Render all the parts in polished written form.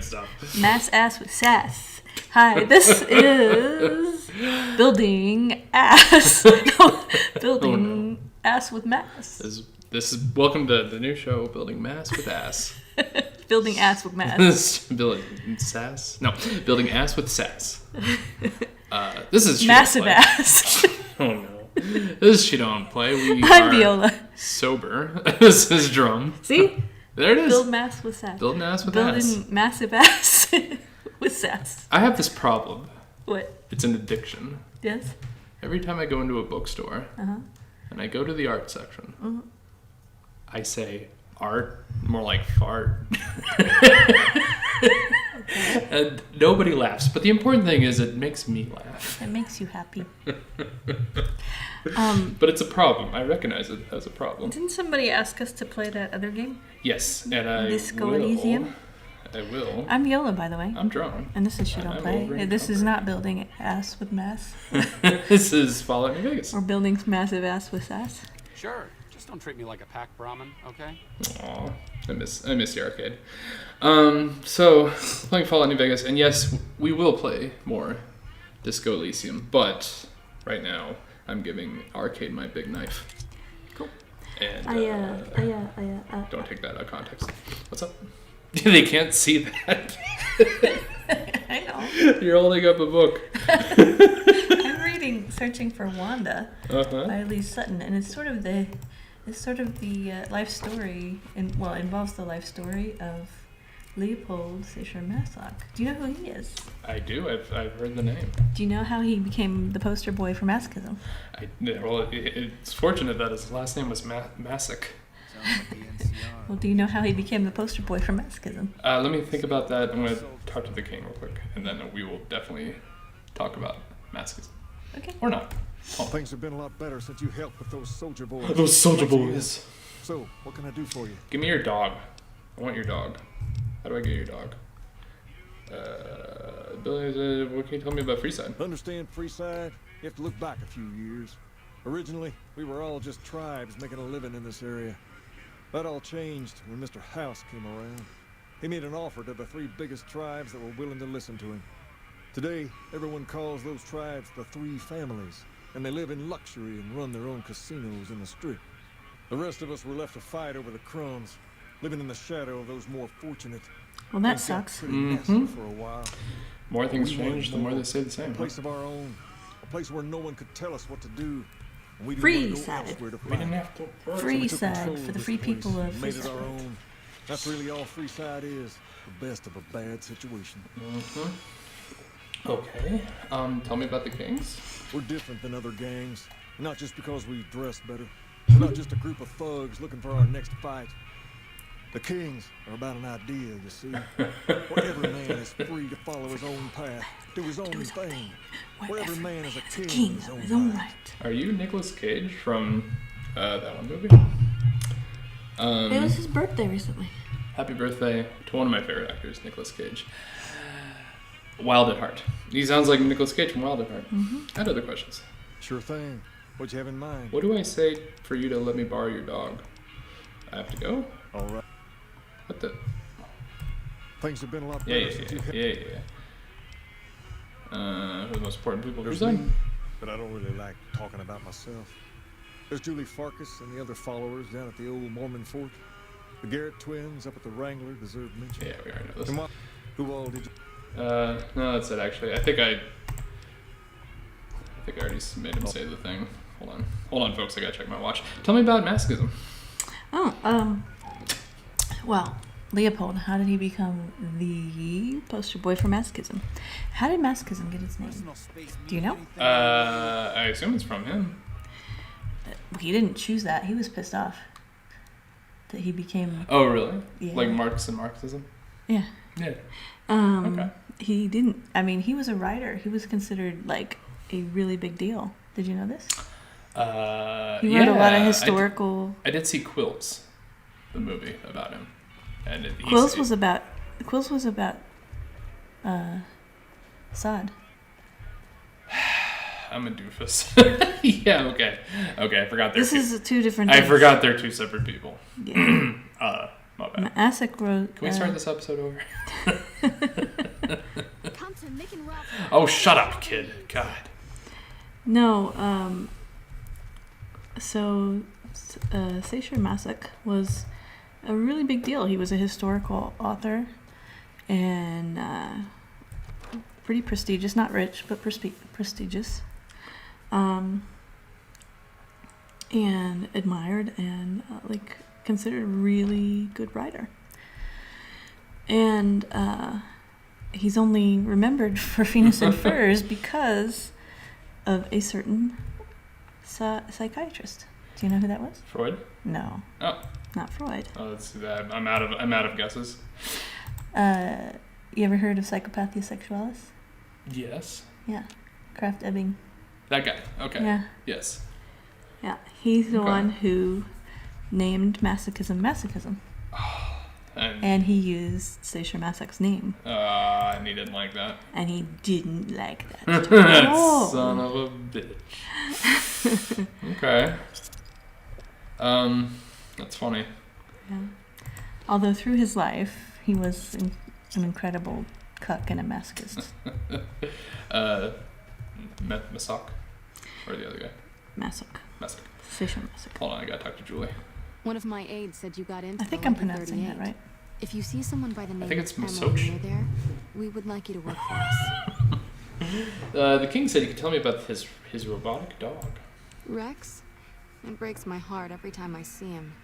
stuff. Mass ass with sass. Hi, this is building ass. No, building ass with mass. This is welcome to the new show, Building Mass with Ass. Building ass with mass. Building sass? No, building ass with sass. This is massive ass. Oh no. This is She Don't Play. I'm Viola. Sober. This is Drum. See? There it is. Build mass with sass. Building ass with ass. Building massive ass with sass. I have this problem. What? It's an addiction. Yes? Every time I go into a bookstore and I go to the art section, I say art, more like fart. And nobody laughs. But the important thing is it makes me laugh. It makes you happy. But it's a problem. I recognize it as a problem. Didn't somebody ask us to play that other game? Yes, and I Disco will. Elysium? I will. I'm Viola, by the way. I'm Drum. And this is She Don't Play. This is not building ass with mass. This is Fallout New Vegas. Or building massive ass with sass. Sure. Just don't treat me like a pack Brahmin, okay? Aw, I miss the arcade. So playing Fallout New Vegas, and yes, we will play more Disco Elysium, but right now I'm giving arcade my big knife. Cool. And don't take that out of context. What's up? They can't see that. I know. You're holding up a book. I'm reading Searching for Wanda by Elise Sutton, and it's sort of the life story, involves the life story of Leopold Fischer Maslach. Do you know who he is? I do. I've heard the name. Do you know how he became the poster boy for masochism? It's fortunate that his last name was Masick. Well, do you know how he became the poster boy for masochism? Let me think about that. I'm going to talk to the king real quick, and then we will definitely talk about masochism. Okay. Or not. Things have been a lot better since you helped with those soldier boys. Those soldier boys. So, what can I do for you? Give me your dog. I want your dog. How do I get your dog? Billy, what can you tell me about Freeside? Understand Freeside? You have to look back a few years. Originally, we were all just tribes making a living in this area. That all changed when Mr. House came around. He made an offer to the 3 biggest tribes that were willing to listen to him. Today, everyone calls those tribes the 3 families, and they live in luxury and run their own casinos in the strip. The rest of us were left to fight over the crumbs, living in the shadow of those more fortunate. Well, that sucks. Pretty messy for a while. More things change, the more they stay the same. A place of our own, a place where no one could tell us what to do. And we Freeside. Freeside for the free people of Made it our own. That's really all Freeside is. The best of a bad situation. Okay. Tell me about the Kings. We're different than other gangs. Not just because we dress better. We're not just a group of thugs looking for our next fight. The Kings are about an idea, you see. Where every man is free to follow his own path, do his own thing. Where every man is a king in his own right. Are you Nicolas Cage from that one movie? It was his birthday recently. Happy birthday to one of my favorite actors, Nicolas Cage. Wild at Heart. He sounds like Nicolas Cage from Wild at Heart. I had other questions. Sure thing. What'd you have in mind? What do I say for you to let me borrow your dog? I have to go? All right. What the? Things have been a lot better since you Who are the most important people? There's me, but I don't really like talking about myself. There's Julie Farkas and the other followers down at the old Mormon fort. The Garrett twins up at the Wrangler deserve mention. Yeah, we already know this. And who all did you... No, that's it actually. I think I already made him say the thing. Hold on, folks. I gotta check my watch. Tell me about masochism. Well, Leopold, how did he become the poster boy for masochism? How did masochism get its name? Do you know? I assume it's from him. He didn't choose that. He was pissed off that he became... Oh, really? Yeah. Like Marx and Marxism? Yeah. Yeah. Okay. He didn't... I mean, he was a writer. He was considered, like, a really big deal. Did you know this? He wrote a lot of historical... I did see Quills, the movie about him. And Quills was about Assad. I'm a doofus. Yeah, okay. Okay, I forgot This is 2 different I things. forgot they're 2 separate people. Yeah. My bad. Asik wrote... Can we start this episode over? Come to Mick and Ralph. Oh, shut up, kid. God. No, so Seisher Masak was a really big deal. He was a historical author and pretty prestigious, not rich, but prestigious. And admired and like considered a really good writer. And he's only remembered for Venus and Furs because of a certain psychiatrist. Do you know who that was? Freud? No. Oh. Not Freud. Oh, let's see that. I'm out of guesses. You ever heard of Psychopathia Sexualis? Yes. Yeah. Kraft Ebing. That guy. Okay. Yeah. Yes. Yeah. He's the Okay. one who named masochism. And he used Seisher Masak's name. And he didn't like that. And he didn't like that. That Oh. son of a bitch. Okay. That's funny. Yeah. Although through his life, he was an incredible cuck and a masochist. Masak? Or the other guy? Masoch. Masak. Seisher Masak. Hold on, I gotta talk to Julie. One of my aides said you got into I think the I'm Lucky pronouncing 38. that right. If you see someone by the name think it's of Emily Masoch. near there, we would like you to work for us. The king said he could tell me about his robotic dog. Rex? It breaks my heart every time I see him.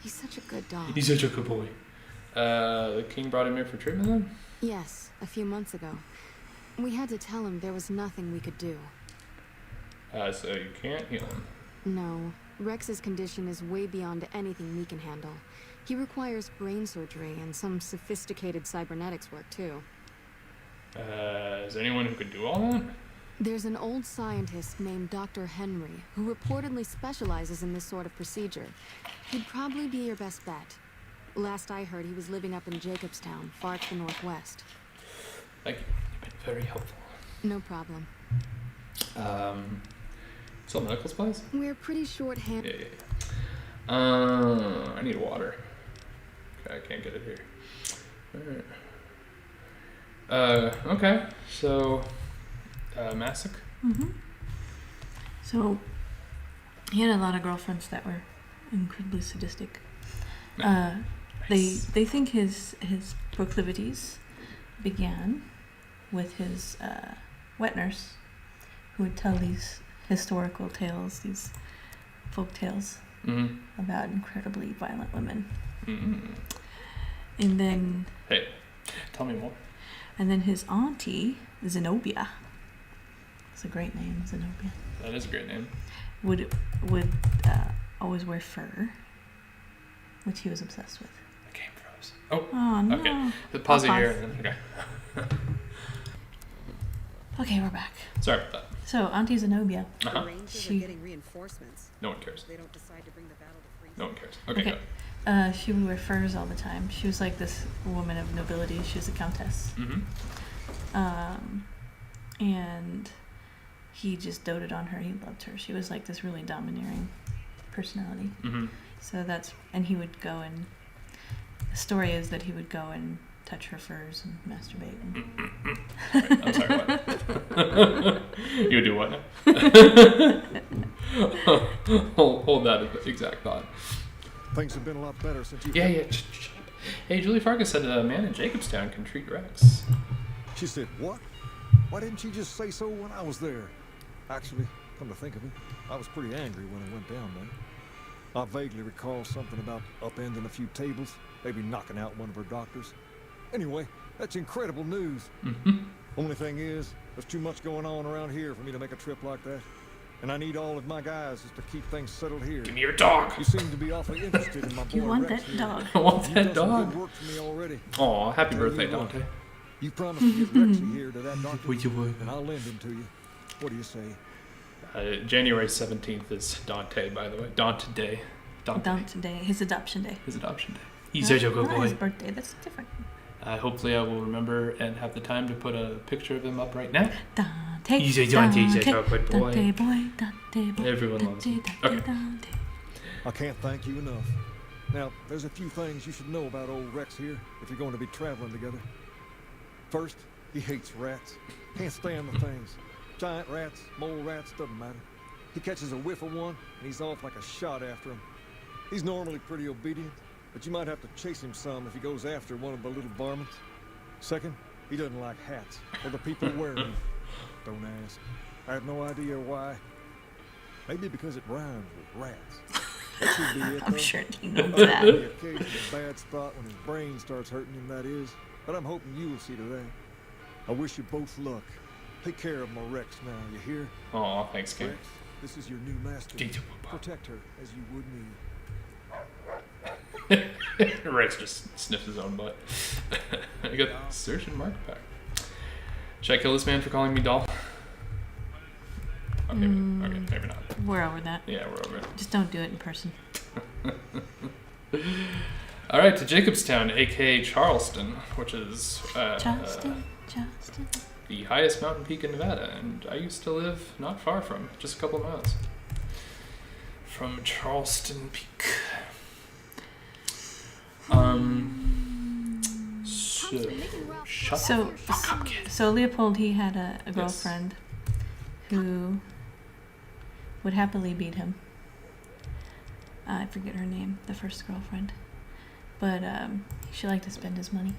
He's such a good dog. He's such a good boy. The king brought him here for treatment then? Yes, a few months ago. We had to tell him there was nothing we could do. So you can't heal him. No, Rex's condition is way beyond anything we can handle. He requires brain surgery and some sophisticated cybernetics work too. Is there anyone who could do all that? There's an old scientist named Dr. Henry who reportedly specializes in this sort of procedure. He'd probably be your best bet. Last I heard, he was living up in Jacobstown, far to the northwest. Thank you. You've been very helpful. No problem. Still medical supplies? We're pretty short-handed. Yeah. I need water. Okay, I can't get it here. Alright. Okay. So, Masak? Mm-hmm. So, he had a lot of girlfriends that were incredibly sadistic. Nice. They think his proclivities began with his wet nurse, who would tell these historical tales, these folk tales about incredibly violent women. Mm-hmm. And then, Hey, tell me more. and then his auntie, Zenobia, it's a great name, Zenobia, That is a great name. would always wear fur, which he was obsessed with. The game froze. Oh, Oh no. okay. Pause it I'll here. pause. And then, okay. Okay, we're back. Sorry about that. So Auntie Zenobia, Uh-huh. The Rangers She- are getting reinforcements. No one cares. They don't decide to bring the battle to Freestyling. No one cares. Okay, Okay. She would wear furs all the time. She was like this woman of nobility. She was a countess. go. Mm-hmm. And he just doted on her. He loved her. She was like this really domineering personality. Mm-hmm. So and he would go and, the story is that he would go and touch her furs and masturbate. And I'm sorry, what? You would do what now? hold that exact thought. Things have been a lot better since you... Yeah. Shut up. Hey, Julie Farkas said a man in Jacobstown can treat Rex. She said, what? Why didn't she just say so when I was there? Actually, come to think of it, I was pretty angry when it went down there. I vaguely recall something about upending a few tables, maybe knocking out one of her doctors. Anyway, that's incredible news. Mm-hmm. Only thing is, there's too much going on around here for me to make a trip like that. And I need all of my guys just to keep things settled here. Give me your dog. You seem to be awfully interested in my boy you want Rex that here. dog? I want You've that done some dog. good work for me already. Aw, happy Tell birthday, you what, Dante. You promised to get Rexy here to that doctor, and Dante. I'll lend him to you. What do you say? January 17th is Dante, by the way. Dant-Day. Dant-Day, his adoption day. His adoption day. He's such a good Not his boy. birthday. That's different. Hopefully I will remember and have the time to put a picture of him up right now. Dante. He's a Dante, he's a Dante, good boy. Dante boy. Dante boy. Everyone loves him. Dante, Okay. Dante. I can't thank you enough. Now, there's a few things you should know about old Rex here if you're going to be traveling together. First, he hates rats. Can't stand the things. Giant rats, mole rats, doesn't matter. He catches a whiff of one, and he's off like a shot after him. He's normally pretty obedient, but you might have to chase him some if he goes after one of the little varmints. Second, he doesn't like hats, or the people wearing them. Don't ask. I have no idea why. Maybe because it rhymes with rats. That should be it, I'm though. sure he knows The that. occasional bad spot when his brain starts hurting him, that is. But I'm hoping you will see to that. I wish you both luck. Take care of my Rex now, you hear? Aw, thanks, kid. Rex, this is your new master. Protect her as you would me. Rex just sniffs his own butt. I got search and mark pack. Should I kill this man for calling me doll? Okay, maybe not. We're over that. Yeah, we're over it. Just don't do it in person. All right, to Jacobstown, aka Charleston, which is Charleston. the highest mountain peak in Nevada, and I used to live not far from, just a couple of miles from Charleston Peak. So Leopold, he had a girlfriend who would happily beat him. I forget her name, the first girlfriend, but she liked to spend his money.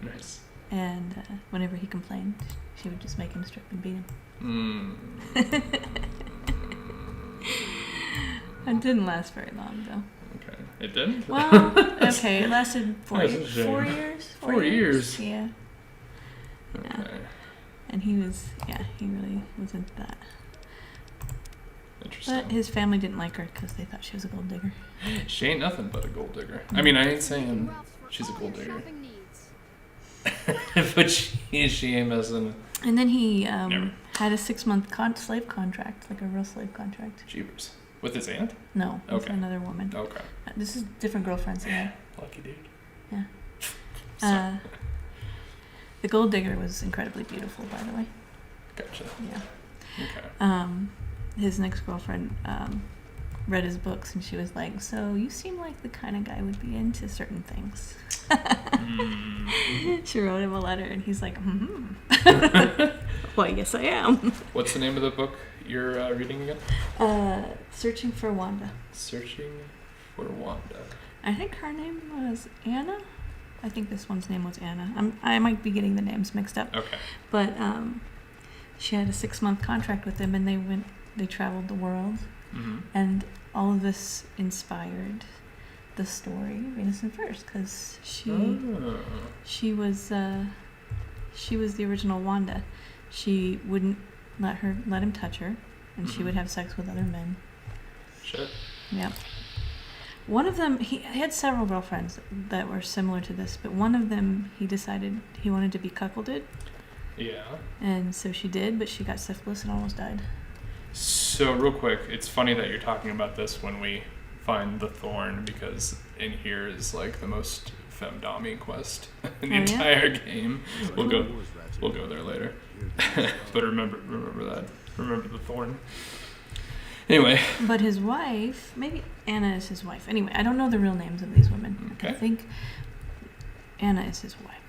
Nice. And whenever he complained, she would just make him strip and beat him. It didn't last very long, though. Okay, it didn't. Well, okay, it lasted 4 years. 4 years. 4 years. Yeah. Okay. Yeah. And he really wasn't that. Interesting. But his family didn't like her because they thought she was a gold digger. She ain't nothing but a gold digger. I mean, I ain't saying she's a gold digger. But she ain't messing. And then he had a 6-month slave contract, like a real slave contract. Jeepers. With his aunt? No, with Okay. another woman. Okay. This is different girlfriends. Yeah. Lucky dude. Yeah. The gold digger was incredibly beautiful, by the way. Gotcha. Yeah. Okay. His next girlfriend read his books, and she was like, "So you seem like the kind of guy would be into certain things." She wrote him a letter, and he's like, "Well, yes, I am." What's the name of the book you're reading again? Searching for Wanda. Searching for Wanda. I think her name was Anna. I think this one's name was Anna. I might be getting the names mixed up. Okay. But she had a 6-month contract with him, and they traveled the world, and all of this inspired the story of Innocent First, because she was the original Wanda. She wouldn't let him touch her, and she would have sex with other men. Shit. Yeah. One of them, he had several girlfriends that were similar to this, but one of them, he decided he wanted to be cuckolded. Yeah. And so she did, but she got syphilis and almost died. So real quick, it's funny that you're talking about this when we find the thorn, because in here is like the most femdom quest in the entire game. We'll go there later. But remember that. Remember the thorn. Anyway. But his wife, maybe Anna is his wife. Anyway, I don't know the real names of these women. Okay. I think Anna is his wife.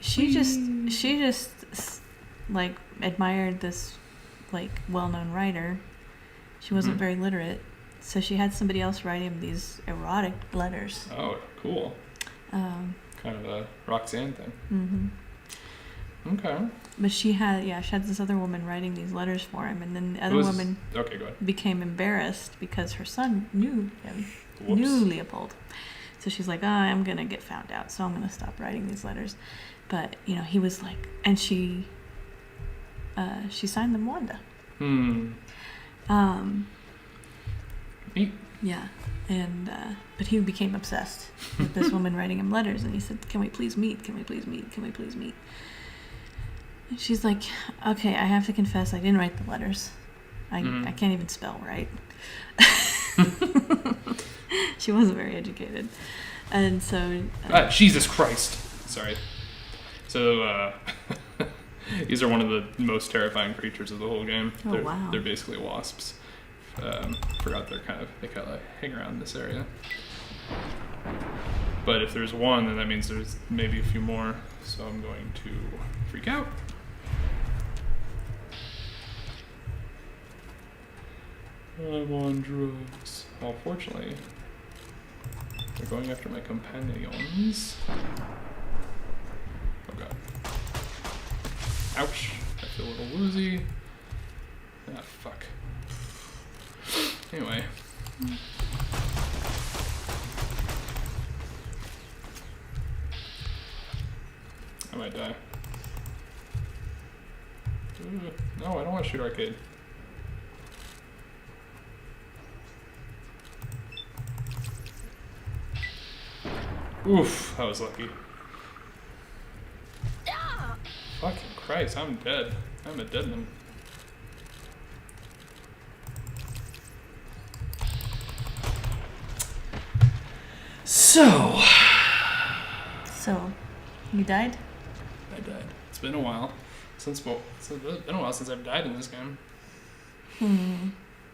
She just like admired this like well-known writer. She wasn't very literate, so she had somebody else write him these erotic letters. Oh, cool. Kind of a Roxanne thing. Okay. But she had this other woman writing these letters for him, and then the other woman go ahead. became embarrassed because her son knew him, Whoops. knew Leopold. So she's like, I'm going to get found out, so I'm going to stop writing these letters. But, he was like, and she signed them Wanda. Neat. Yeah. And, but he became obsessed with this woman writing him letters, and he said, can we please meet? Can we please meet? Can we please meet? And she's like, okay, I have to confess, I didn't write the letters. I can't even spell right. She wasn't very educated. And so... Jesus Christ. Sorry. So, these are one of the most terrifying creatures of the whole game. Oh, wow. They're basically wasps. Forgot they kind of like hang around this area. But if there's one, then that means there's maybe a few more. So I'm going to freak out. I'm on drugs. Well, fortunately, they're going after my companions. Oh god. Ouch. I feel a little woozy. Ah, fuck. Anyway. I might die. No, I don't want to shoot arcade. Oof, that was lucky. Fucking Christ, I'm dead. I'm a dead man. So, you died? I died. It's been a while since it's been a while since I've died in this game.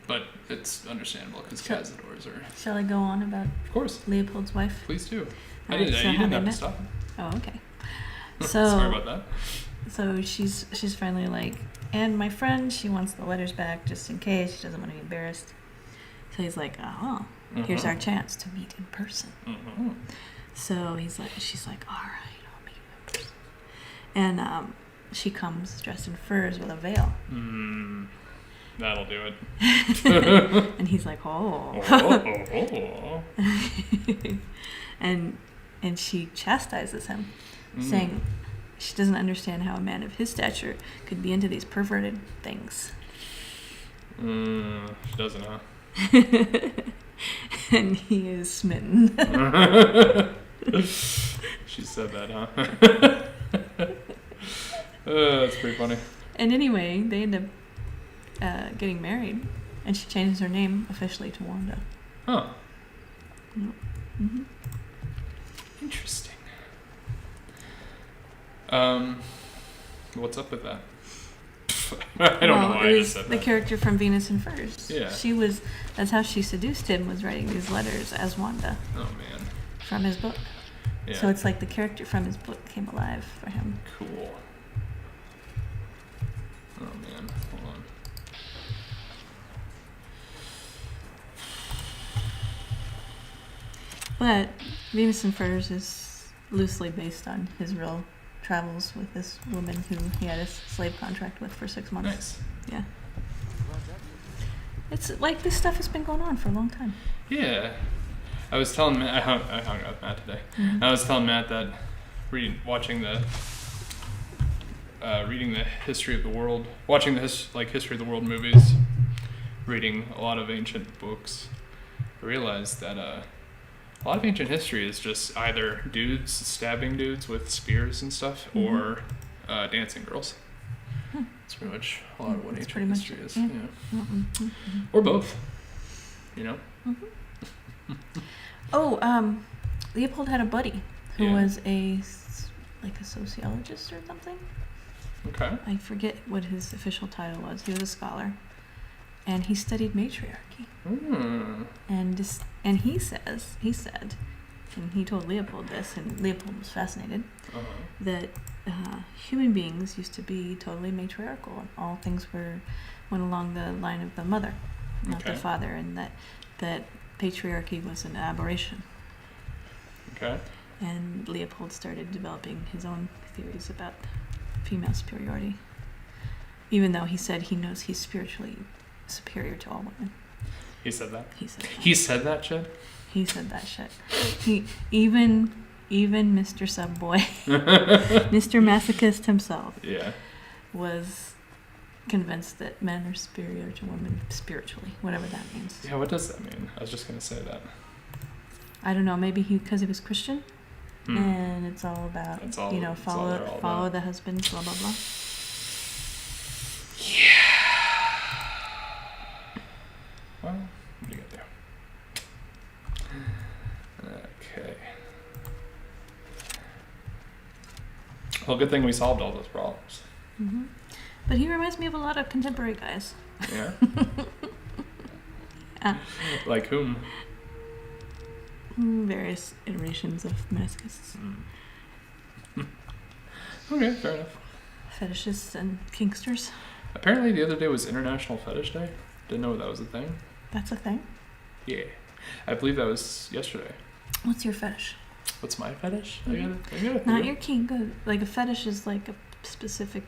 But it's understandable because cazadors are. Shall I go on about Of course. Leopold's wife? Please do. All You right, so didn't how have they to met? stop. Oh, okay. So Sorry about that. So she's finally like, and my friend, she wants the letters back just in case. She doesn't want to be embarrassed. So he's like, here's our chance to meet in person. So she's like, all right, I'll meet you in person. And she comes dressed in furs with a veil. That'll do it. And he's like, oh. And she chastises him, saying she doesn't understand how a man of his stature could be into these perverted things. She doesn't, huh? And he is smitten. She said that, huh? That's pretty funny. And anyway, they end up getting married, and she changes her name officially to Wanda. Huh. Mm-hmm. Interesting. What's up with that? I don't know why I just said the that. character from Venus in Furs. Yeah. That's how she seduced him, was writing these letters as Wanda Oh man. from his book. Yeah. So it's like the character from his book came alive for him. Cool. Oh man, hold on. But Venus in Furs is loosely based on his real travels with this woman who he had a slave contract with for 6 months. Nice. Yeah. It's like this stuff has been going on for a long time. Yeah. I was telling Matt, I hung out with Matt today. I was telling Matt that reading the history of the world, watching the history of the world movies, reading a lot of ancient books, I realized that a lot of ancient history is just either dudes stabbing dudes with spears and stuff, or dancing girls. That's pretty much a lot of what That's ancient pretty much history it, is. yeah. Yeah. Or both. You know? Leopold had a buddy who Yeah. was a sociologist or something. Okay. I forget what his official title was. He was a scholar, and he studied matriarchy. And he said, and he told Leopold this, and Leopold was fascinated, that human beings used to be totally matriarchal, and all things went along the line of the mother, not the father, and that patriarchy was an aberration. Okay. And Leopold started developing his own theories about female superiority, even though he said he knows he's spiritually superior to all women. He said that? He said that. He said that shit? He said that shit. He even Mr. Subboy, Mr. Masochist himself, was convinced that men are superior to women spiritually, whatever that means. Yeah, what does that mean? I was just gonna say that. I don't know. Maybe because he was Christian, and it's all about follow the husband, blah blah blah. Yeah. Well, what do you got there? Okay. Well, good thing we solved all those problems. But he reminds me of a lot of contemporary guys. Yeah. Like whom? Various iterations of masochists. Okay, fair enough. Fetishists and kinksters. Apparently the other day was International Fetish Day. Didn't know that was a thing. That's a thing. Yeah. I believe that was yesterday. What's your fetish? What's my fetish? I gotta Not your kink. Like a fetish is like a specific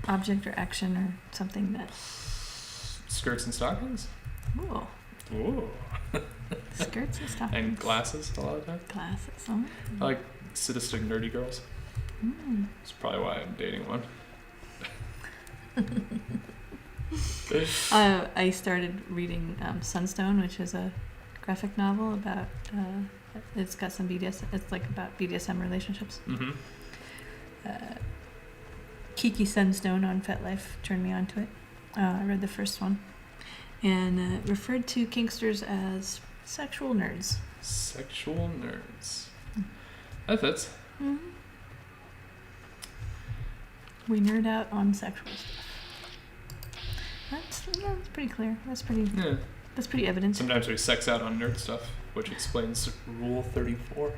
object or action or something that. Skirts and stockings? Ooh. Ooh. Skirts and stockings. And glasses a lot of times. Glasses. Oh. I like sadistic nerdy girls. Mm. That's probably why I'm dating one. I started reading Sunstone, which is a graphic novel about. It's got some BDSM. It's like about BDSM relationships. Mm-hmm. Kiki Sunstone on FetLife turned me onto it. I read the first one, and referred to kinksters as sexual nerds. Sexual nerds. That fits. Mm-hmm. We nerd out on sexual stuff. That's pretty clear. That's pretty evident. Sometimes we sex out on nerd stuff, which explains Rule 34.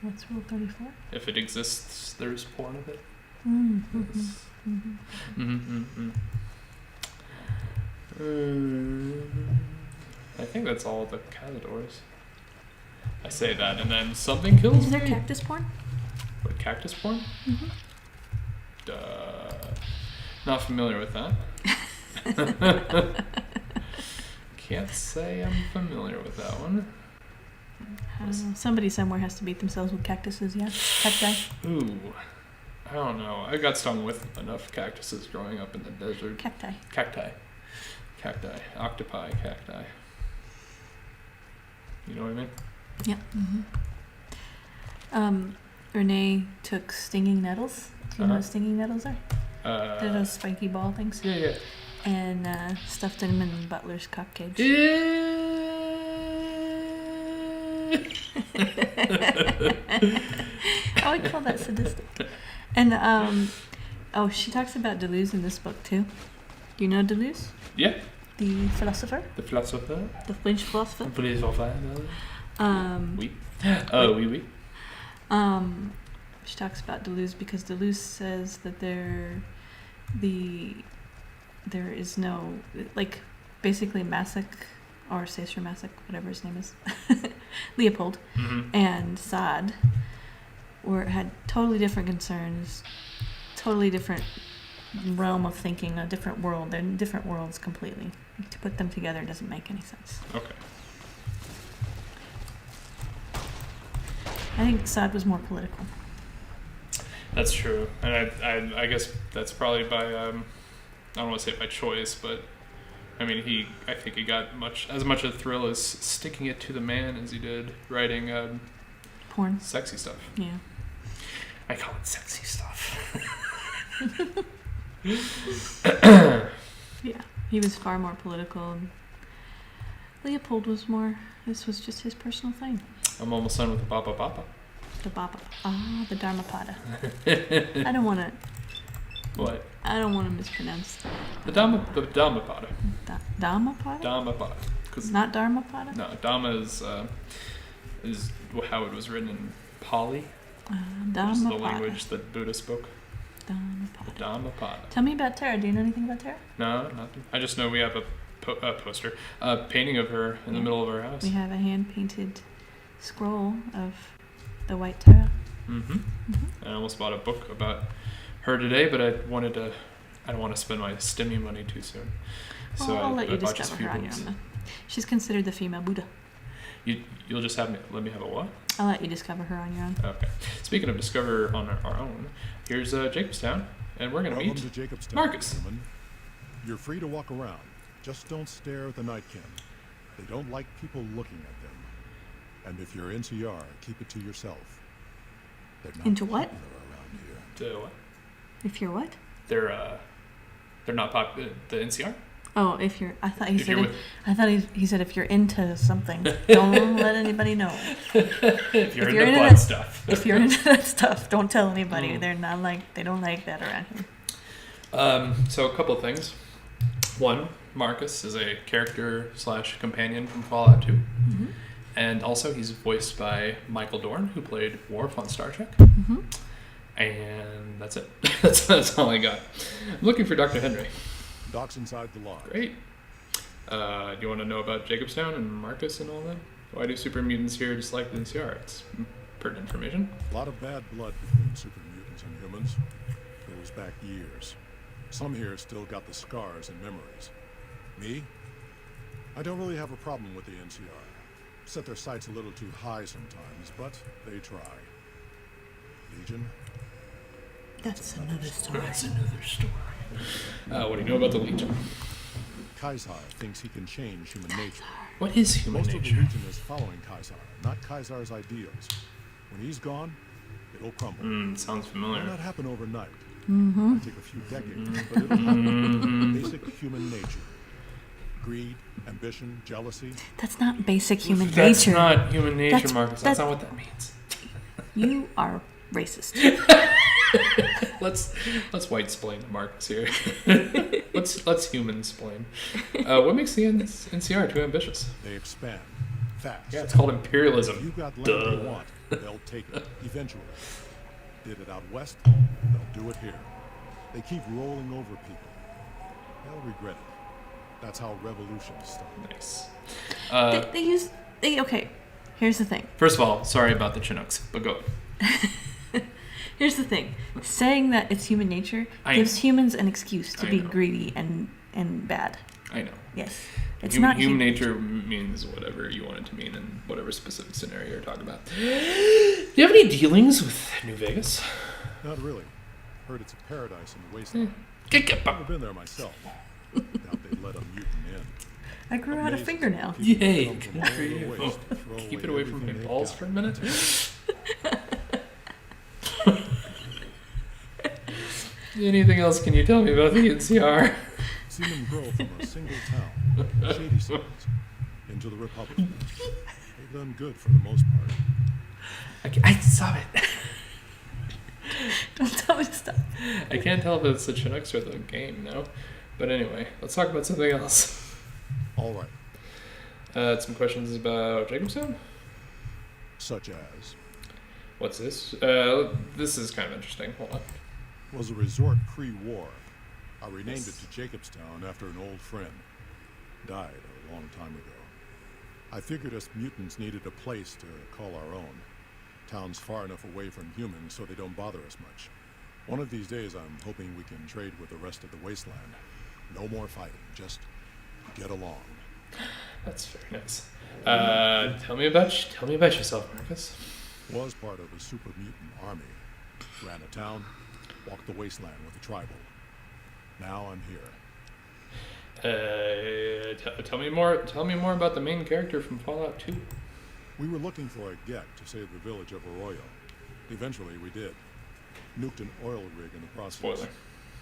What's Rule 34? If it exists, there's porn of it. Mm-hmm. Yes. Mm-hmm. I think that's all the cazadors. I say that, and then something kills Is there me. cactus porn? What, cactus porn? Mm-hmm. Not familiar with that. Can't say I'm familiar with that one. I don't know. Somebody somewhere has to beat themselves with cactuses, yeah? Cacti? Ooh, I don't know. I got stung with enough cactuses growing up in the desert. Cacti. Cacti. Octopi, cacti. You know what I mean? Yeah. Mm-hmm. Renee took stinging nettles. Do you know what stinging nettles are? They're those spiky ball things. Yeah. And stuffed them in Butler's cock cage. Oh, I call that sadistic. And she talks about Deleuze in this book too. Do you know Deleuze? Yeah. The philosopher? The philosopher. The French philosopher? Philosopher. Oui. Oui. She talks about Deleuze because Deleuze says that there is no, like, basically Masek, or Cesar Masek, whatever his name is, Leopold, and Sade had totally different concerns, totally different realm of thinking, a different world. They're in different worlds completely. To put them together doesn't make any sense. Okay. I think Sade was more political. That's true, and I guess that's probably by I don't want to say by choice, but I mean I think he got as much a thrill as sticking it to the man as he did writing porn, sexy stuff. Yeah, I call it sexy stuff. Yeah, he was far more political. And Leopold was more. This was just his personal thing. I'm almost done with the Papa. The Baba. The Dharmapada. I don't want to. What? I don't want to mispronounce. The Dhammapada. Dhammapada? Dhammapada. Not Dharmapada? No, Dhamma is how it was written in Pali, which is the language that Buddha spoke. Dhammapada. The Dhammapada. Tell me about Tara. Do you know anything about Tara? No, nothing. I just know we have a poster, a painting of her in the middle of our house. We have a hand-painted scroll of the White Tara. I almost bought a book about her today, but I don't want to spend my stimmy money too soon. Well, So I'll let you bought just discover a few her on your books. own. She's considered the female Buddha. You'll just let me have a what? I'll let you discover her on your own. Okay. Speaking of discover on our own, here's Jacobstown, and we're gonna meet Welcome to Jacobstown, Marcus. gentlemen. You're free to walk around. Just don't stare at the nightkin. They don't like people looking at them. And if you're NCR, keep it to yourself. They're not Into what? popular around here. To what? If you're what? They're not popular. The NCR. Oh, if you're. I thought he If you're said. He said if you're into something, don't let anybody know. If you're If you're into into butt that- stuff. If you're into that stuff, don't tell anybody. They don't like that around here. So a couple of things. One, Marcus is a character / companion from Fallout 2. And also, he's voiced by Michael Dorn, who played Worf on Star Trek. Mm-hmm. And that's it. that's all I got. I'm looking for Dr. Henry. Doc's inside the lodge. Great. Do you want to know about Jacobstown and Marcus and all that? Why do super mutants here just like the NCR? It's pertinent information. A lot of bad blood between super mutants and humans. Goes back years. Some here still got the scars and memories. Me? I don't really have a problem with the NCR. Set their sights a little too high sometimes, but they try. Legion? That's another story. That's another story. What do you know about the Legion? Kaisar thinks he can change human nature. What is human Most nature? of the Legion is following Kaisar, not Kaisar's ideals. When he's gone, it'll crumble. Sounds It familiar. will not happen overnight. Mm-hmm. It'll take a few decades, but it'll happen. Basic human nature. Greed, ambition, jealousy. That's not basic human That's nature. not human nature, That's- Marcus. That's not what that means. You are racist. Let's white splain Marcus here. let's human splain. What makes the NCR too ambitious? They expand fast. Yeah, it's called If imperialism. you got land Duh. they want, they'll take it eventually. Did it out west, they'll do it here. They keep rolling over people. They'll regret it. That's how revolutions start. Nice. Okay, here's the thing. First of all, sorry about the Chinooks, but go. Here's the thing. Saying that it's human nature I gives know. humans an excuse to I be know. greedy and bad. I know. Yes. It's Human, not human hu- nature means whatever you want it to mean in whatever specific scenario you're talking about. Do you have any dealings with New Vegas? Not really. Heard it's a paradise in the wasteland. Get Never been there myself. Doubt they'd let a mutant in. I grew out a Amazing. fingernail. People Yay, come from good all for over the you. waste to throw Keep it away from my everything they've balls got. for a minute. Anything else can you tell me about the NCR? Seen them grow from a single town, Shady Sands, into the Republic. They've done good for the most part. I stop it. Don't tell me to stop. I can't tell if it's the Chinooks or the game now. But anyway, let's talk about something else. All right, Some questions about Jacobstown. such as, What's this? This is kind of interesting. Hold on. was a resort pre-war. I renamed it to Jacobstown after an old friend. Died a long time ago. I figured us mutants needed a place to call our own. Town's far enough away from humans so they don't bother us much. One of these days I'm hoping we can trade with the rest of the wasteland. No more fighting, just get along. That's very nice. Tell me about yourself, Marcus. Was part of a super mutant army. Ran a town, walked the wasteland with a tribal. Now I'm here. Tell me more. Tell me more about the main character from Fallout 2. We were looking for a get to save the village of Arroyo. Eventually we did. Nuked an oil rig in the process. Spoiler.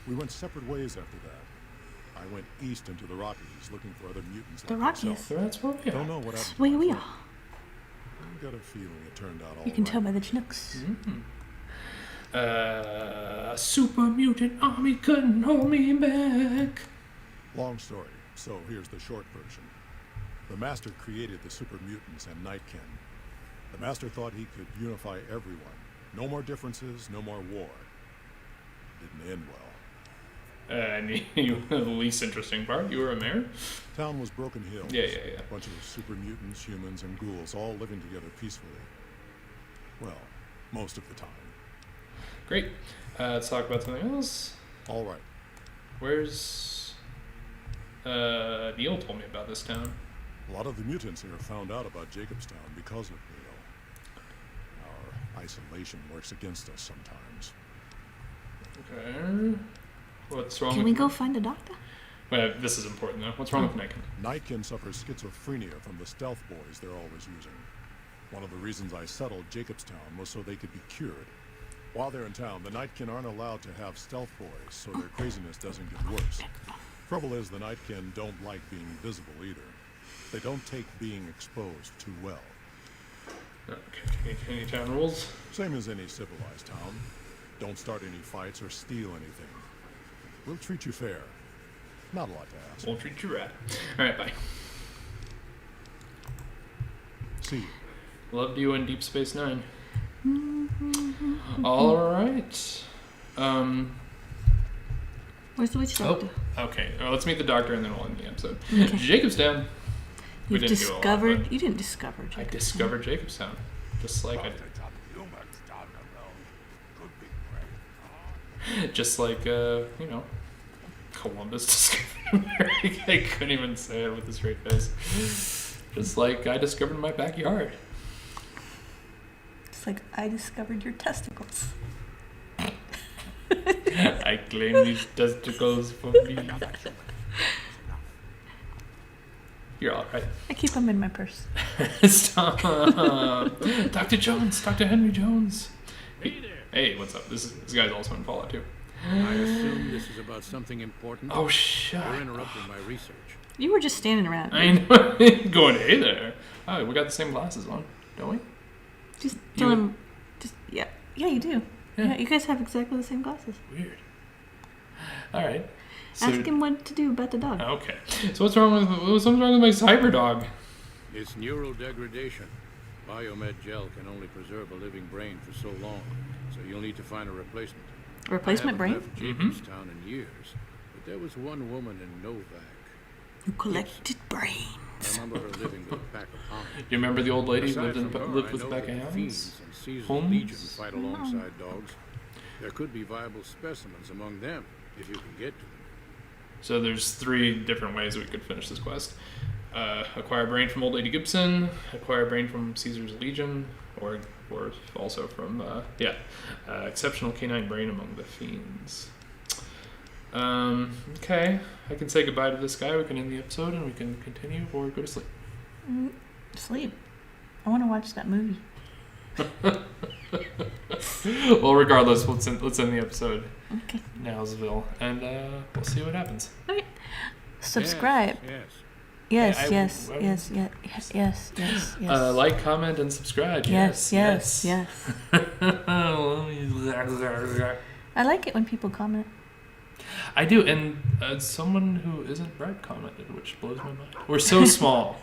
We went separate ways after that. I went east into the Rockies looking for other mutants The like Rockies? myself. So that's where we Don't are. know what happened. Wait, we are. I got a feeling it turned out all You can right. tell by the Chinooks. A super mutant army couldn't hold me back. Long story, so here's the short version. The Master created the super mutants and Nightkin. The Master thought he could unify everyone. No more differences, no more war. Didn't end well. And the least interesting part, you were a mayor? Town was Broken Hills. Yeah. A bunch of super mutants, humans, and ghouls all living together peacefully. Well, most of the time. Great. Let's talk about something else. All right. Where's... Neil told me about this town. A lot of the mutants here found out about Jacobstown because of Neil. Our isolation works against us sometimes. Okay. What's wrong Can with... we go find a doctor? Well, this is important, though. What's wrong with Nike? Nightkin suffers schizophrenia from the stealth boys they're always using. One of the reasons I settled Jacobstown was so they could be cured. While they're in town, the Nightkin aren't allowed to have stealth boys, so their craziness doesn't get worse. Trouble is, the Nightkin don't like being visible either. They don't take being exposed too well. Okay. Any town rules? Same as any civilized town. Don't start any fights or steal anything. We'll treat you fair. Not a lot to ask. Won't treat you right. Alright, bye. See you. Loved you in Deep Space Nine. All right. Where's the witch doctor? Okay. Well, let's meet the doctor and then we'll end the episode. Okay. Jacobstown. We You've didn't do a lot, discovered. but You didn't discover Jacobstown. I discovered Jacobstown, just like I did. Just like Columbus discovered America. I couldn't even say it with a straight face. Just like I discovered my backyard. It's like I discovered your testicles. I claim these testicles for me. You're all right. I keep them in my purse. Stop. Dr. Jones. Dr. Henry Jones. Hey there. Hey, what's up? This guy's also in Fallout 2. I assume this is about something important. Oh, shut You're up. interrupting my research. You were just standing around. I know. Going, hey there. Oh, we got the same glasses on, don't we? Just You tell would- him. Just yeah, you do. Yeah. Yeah, you guys have exactly the same glasses. Weird. All right. So, Ask him what to do about the dog. Okay. So what's wrong with my cyber dog? It's neural degradation. Biomed gel can only preserve a living brain for so long, so you'll need to find a replacement. Replacement I brain? haven't left Jacobstown in years, but there was one woman in Novak. Who collected I brains? remember her living with a pack of hounds. You remember the old lady who Aside lived from her, lived I with know a pack of that hounds? fiends and Caesar's Holmes? Legion fight alongside dogs. There could be viable specimens among them if you can get to them. So there's 3 different ways we could finish this quest. Acquire brain from Old Lady Gibson, acquire brain from Caesar's Legion, or also from, exceptional canine brain among the fiends. Okay, I can say goodbye to this guy, we can end the episode, and we can continue, or go to sleep. Sleep. I want to watch that movie. Well, regardless, let's end the episode. Okay. Nowsville, and we'll see what happens. Okay. Subscribe. Yes. Yes. I- Yes. Yes. Like, comment, and subscribe. Yes. I like it when people comment. I do, and someone who isn't Brett commented, which blows my mind. We're so small.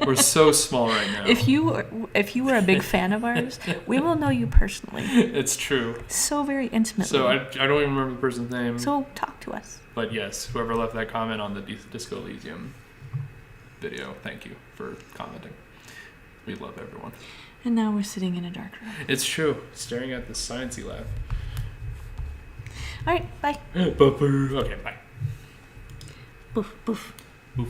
We're so small right now. If you were a big fan of ours, we will know you personally. It's true. So very intimately. So I don't even remember the person's name. So talk to us. But yes, whoever left that comment on the Disco Elysium video, thank you for commenting. We love everyone. And now we're sitting in a dark room. It's true. Staring at the sciencey lab. All right. Bye. Okay, bye. Boof. Boof. Oof.